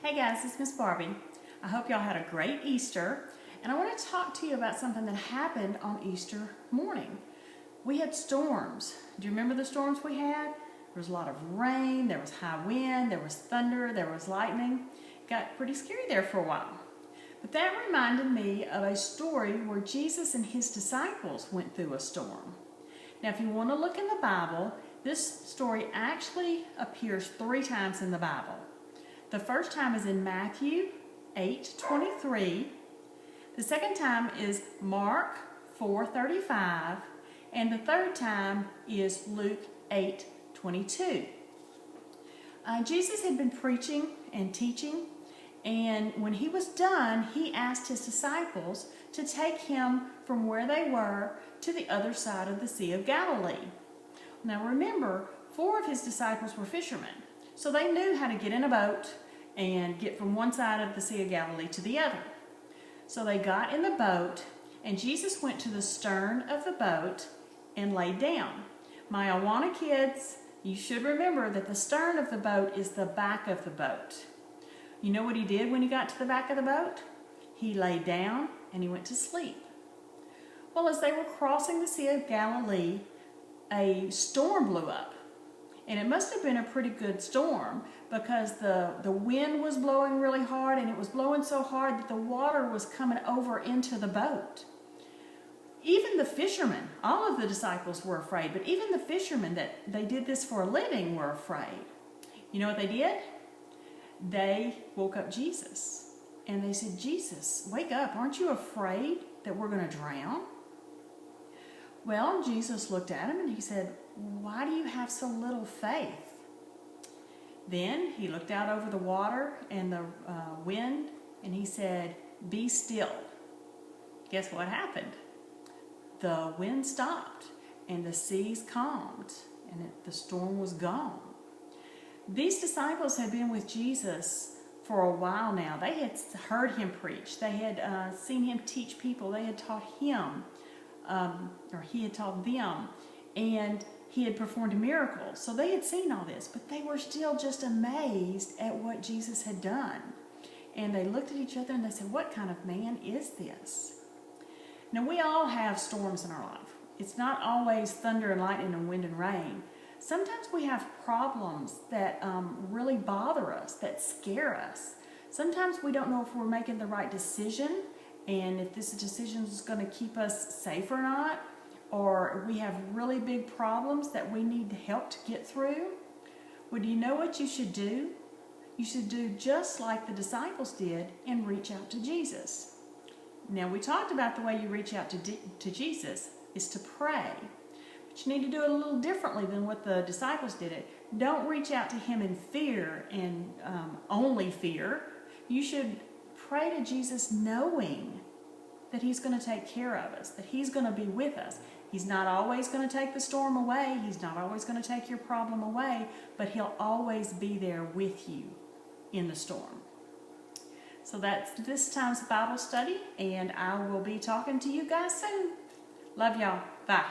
Hey guys, it's Miss Barbie. I hope y'all had a great Easter, and I want to talk to you about something that happened on Easter morning. We had storms. Do you remember the storms we had? There was a lot of rain, there was high wind, there was thunder, there was lightning. It got pretty scary there for a while. But that reminded me of a story where Jesus and his disciples went through a storm. Now, if you want to look in the Bible, this story actually appears 3 times in the Bible. The first time is in Matthew 8:23. The second time is Mark 4:35. And the third time is Luke 8:22. Jesus had been preaching and teaching, and when he was done, he asked his disciples to take him from where they were to the other side of the Sea of Galilee. Now remember, 4 of his disciples were fishermen, so they knew how to get in a boat and get from one side of the Sea of Galilee to the other. So they got in the boat, and Jesus went to the stern of the boat and laid down. My Awana kids, you should remember that the stern of the boat is the back of the boat. You know what he did when he got to the back of the boat? He laid down and he went to sleep. Well, as they were crossing the Sea of Galilee, a storm blew up. And it must have been a pretty good storm because the wind was blowing really hard, and it was blowing so hard that the water was coming over into the boat. Even the fishermen, all of the disciples were afraid, but even the fishermen that they did this for a living were afraid. You know what they did? They woke up Jesus and they said, "Jesus, wake up. Aren't you afraid that we're going to drown?" Well, Jesus looked at him and he said, "Why do you have so little faith?" Then he looked out over the water and the wind and he said, "Be still." Guess what happened? The wind stopped and the seas calmed and the storm was gone. These disciples had been with Jesus for a while now. They had heard him preach. They had seen him teach people. They had taught him, or he had taught them, and he had performed miracles. So they had seen all this, but they were still just amazed at what Jesus had done. And they looked at each other and they said, "What kind of man is this?" Now, we all have storms in our life. It's not always thunder and lightning and wind and rain. Sometimes we have problems that really bother us, that scare us. Sometimes we don't know if we're making the right decision and if this decision is going to keep us safe or not, or we have really big problems that we need help to get through. Well, do you know what you should do? You should do just like the disciples did and reach out to Jesus. Now, we talked about the way you reach out to Jesus is to pray. But you need to do it a little differently than what the disciples did it. Don't reach out to him in fear and only fear. You should pray to Jesus knowing that he's going to take care of us, that he's going to be with us. He's not always going to take the storm away. He's not always going to take your problem away, but he'll always be there with you in the storm. So that's this time's Bible study, and I will be talking to you guys soon. Love y'all. Bye.